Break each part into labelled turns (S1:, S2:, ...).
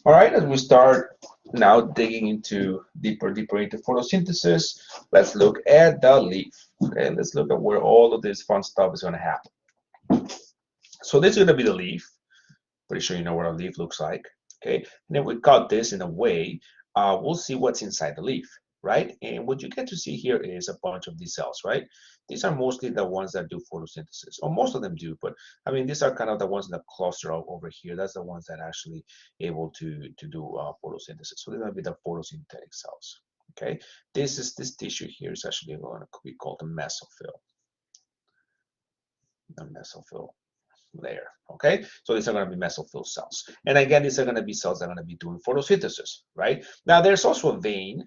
S1: All right, as we start now digging into deeper into photosynthesis, let's look at the leaf. Okay, let's look at where all of this fun stuff is going to happen. So this is going to be the leaf. Pretty sure you know what a leaf looks like. Okay, and then we cut this in a way, we'll see what's inside the leaf, right? And what you get to see here is a bunch of these cells, right? These are mostly the ones that do photosynthesis, or most of them do, but I mean, these are kind of the ones that cluster over here. That's the ones that actually able to do photosynthesis. So they're going to be the photosynthetic cells. Okay, this tissue here is actually going to be called the mesophyll layer. Okay, so these are going to be mesophyll cells, and again, these are going to be cells that are going to be doing photosynthesis, right? Now, there's also a vein,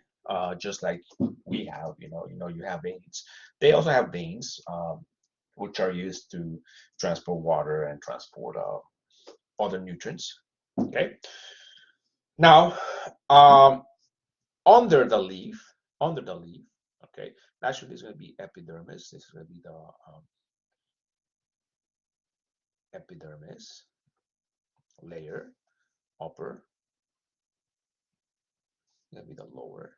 S1: just like we have. You have veins. They also have veins, which are used to transport water and transport other nutrients. Okay, now under the leaf, okay, actually, this is going to be epidermis. This is going to be the epidermis layer, upper, going to be the lower.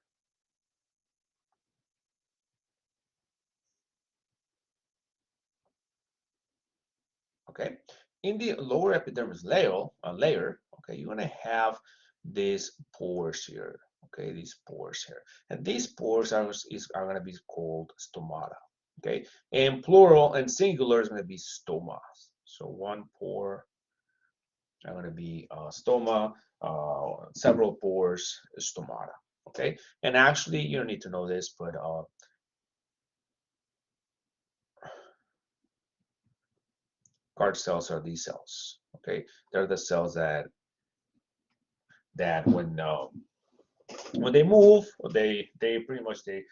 S1: Okay, in the lower epidermis layer, okay, you're going to have these pores here. Okay, these pores here, and these pores are going to be called stomata. Okay, and plural and singular is going to be stoma. So one pore are going to be stoma, several pores, stomata. Okay, and actually you don't need to know this, but guard cells are these cells. Okay, they're the cells that when they move, they pretty much they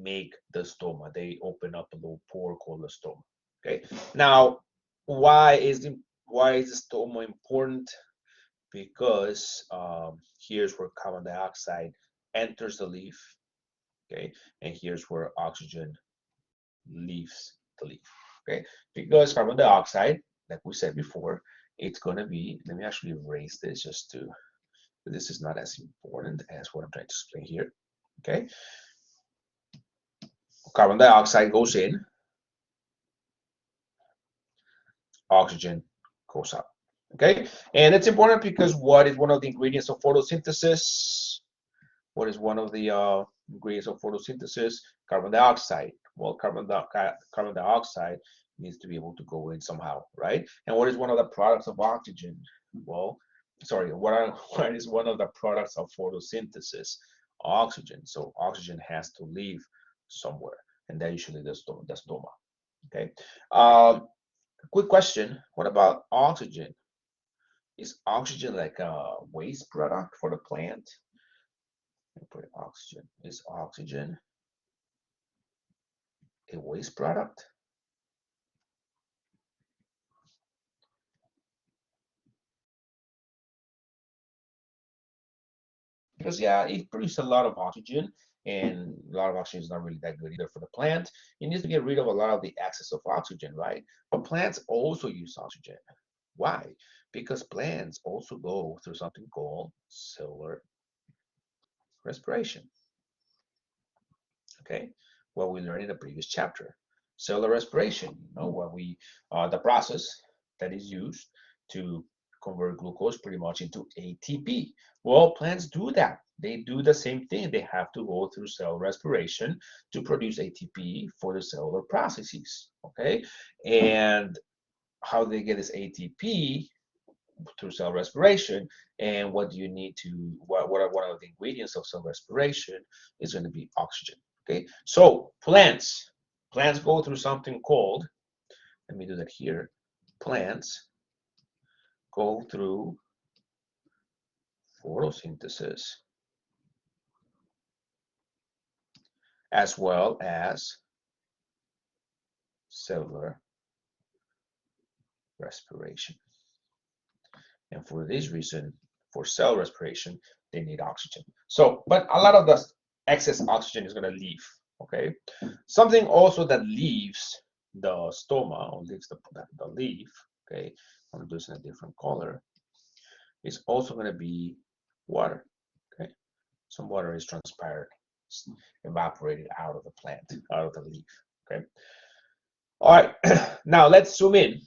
S1: make the stoma. They open up a little pore called the stoma. Okay. Now, why is the stoma important? Because here's where carbon dioxide enters the leaf. Okay, and here's where oxygen leaves the leaf. Okay, because carbon dioxide, like we said before, it's gonna be. Let me actually erase this just to. This is not as important as what I'm trying to explain here. Okay, carbon dioxide goes in, oxygen goes out. Okay, and it's important because what is one of the ingredients of photosynthesis? What is one of the ingredients of photosynthesis? Carbon dioxide. Well, carbon dioxide needs to be able to go in somehow, right? And what is one of the products of oxygen? Well, sorry, what is one of the products of photosynthesis? Oxygen. So oxygen has to leave somewhere, and that usually the stoma. Okay. Quick question: what about oxygen? Is oxygen like a waste product for the plant? Put oxygen. Is oxygen a waste product? Because yeah, it produces a lot of oxygen, and a lot of oxygen is not really that good either for the plant. It needs to get rid of a lot of the excess of oxygen, right? But plants also use oxygen. Why? Because plants also go through something called cellular respiration. Okay, what we learned in the previous chapter. Cellular respiration, what we the process that is used to convert glucose pretty much into ATP. Well, plants do that. They do the same thing. They have to go through cell respiration to produce ATP for the cellular processes. Okay, and how they get this ATP through cell respiration, and what do you need to what are one of the ingredients of cell respiration is going to be oxygen. Okay, so plants go through something called, let me do that here, plants go through photosynthesis as well as cellular respiration, and for this reason, for cell respiration, they need oxygen. So but a lot of the excess oxygen is going to leave. Okay, something also that leaves the stoma, or leaves the leaf. Okay, I'm going to do this in a different color. It's also going to be Water. Okay, some water is transpired, evaporated out of the plant, out of the leaf. Okay. All right. Now let's zoom in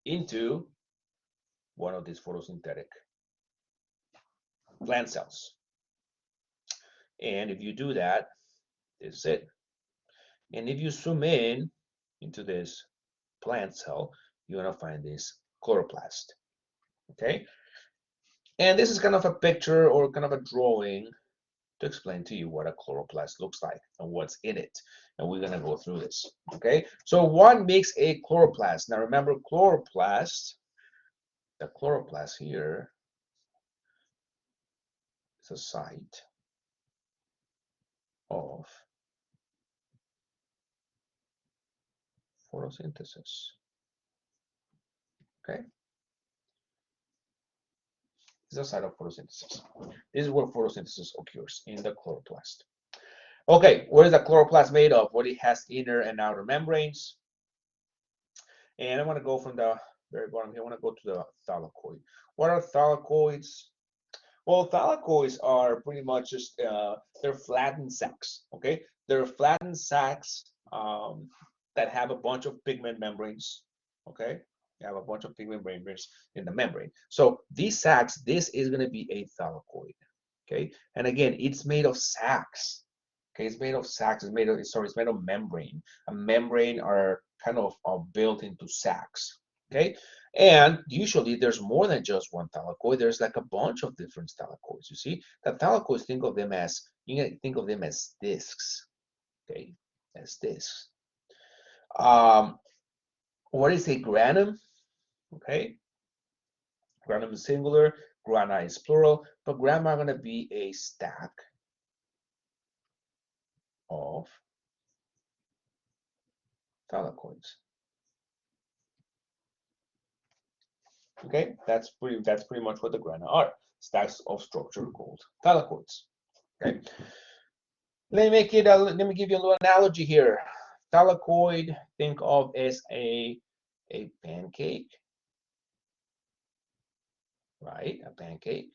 S1: into one of these photosynthetic plant cells. And if you do that, this is it. And if you zoom in into this plant cell, you're gonna find this chloroplast. Okay. And this is kind of a picture or kind of a drawing to explain to you what a chloroplast looks like and what's in it. And we're gonna go through this. Okay. So what makes a chloroplast? Now remember, chloroplast, the chloroplast here is a site of photosynthesis. Okay. It's a site of photosynthesis. This is where photosynthesis occurs, in the chloroplast. Okay, what is the chloroplast made of? Well, it has inner and outer membranes. And I want to go from the very bottom here. I want to go to the thylakoid. What are thylakoids? Well, thylakoids are pretty much just, they're flattened sacs, okay? They're flattened sacs that have a bunch of pigment membranes, okay? You have a bunch of pigment membranes in the membrane. So these sacs, this is going to be a thylakoid, okay? And again, it's made of sacs, okay? It's made of sacs. It's made of, sorry, it's made of membrane. A membrane are kind of built into sacs, okay? And usually there's more than just one thylakoid. There's like a bunch of different thylakoids. You see, the thylakoids, think of them as, you can think of them as discs, okay? As discs. What is a granum? Okay, granum is singular, grana is plural, but grana are going to be a stack of thylakoids. Okay, that's pretty much what the grana are, stacks of structure called thylakoids. Okay, let me give you a little analogy here. Thylakoid, think of as a pancake, right? A pancake.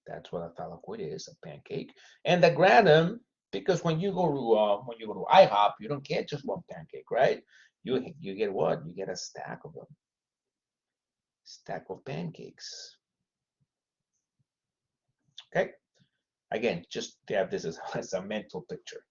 S1: That's what a thylakoid is, a pancake. And the granum, because when you go to IHOP, you don't get just one pancake, right? You get what? You get a stack of them. Stack of pancakes. Okay. Again, just to have this as a mental picture.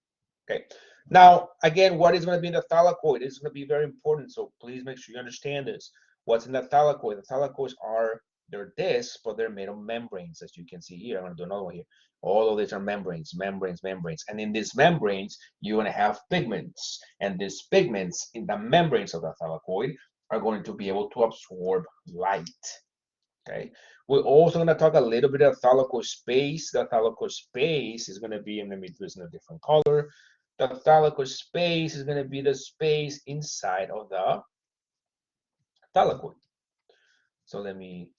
S1: Okay. Now, again, what is going to be in the thylakoid? It's going to be very important. So please make sure you understand this. What's in the thylakoid? The thylakoids are, they're discs, but they're made of membranes, as you can see here. I'm going to do another one here. All of these are membranes. And in these membranes, you're going to have pigments. And these pigments in the membranes of the thylakoid are going to be able to absorb light. Okay. We're also going to talk a little bit of thylakoid space. The thylakoid space is going to be, and let me do this in a different color. The thylakoid space is going to be the space inside of the thylakoid. So let me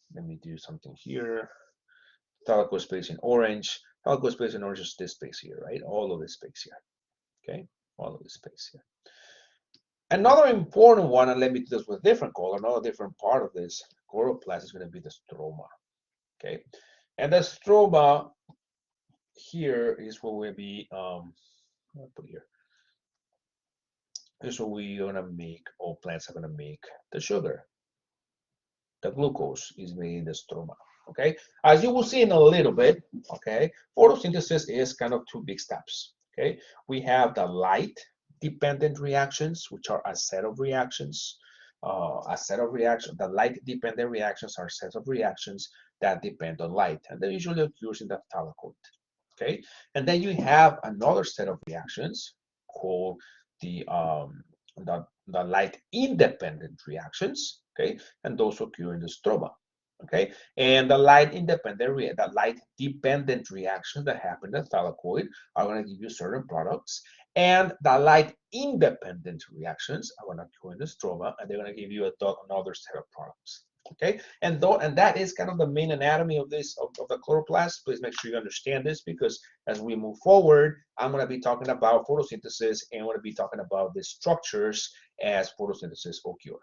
S1: do something here. Thylakoid space in orange. Thylakoid space in orange is this space here, right? All of this space here. Okay, all of this space here. Another important one, and let me do this with a different color. Another different part of this chloroplast is going to be the stroma. Okay, and the stroma here is what we'll be I'll put here. This is what we're going to make, all plants are going to make the sugar. The glucose is made in the stroma. Okay, as you will see in a little bit, okay, photosynthesis is kind of two big steps. Okay, we have the light dependent reactions, which are a set of reactions. The light dependent reactions are sets of reactions that depend on light, and they usually occurs in the thylakoid. Okay, and then you have another set of reactions called the light independent reactions. Okay, and those occur in the stroma. Okay, and the light dependent reactions that happen in the thylakoid are going to give you certain products, and the light independent reactions are going to occur in the stroma, and they're going to give you another set of products. Okay, and that is kind of the main anatomy of this of the chloroplast. Please make sure you understand this, because as we move forward, I'm going to be talking about photosynthesis, and I'm going to be talking about the structures as photosynthesis occur.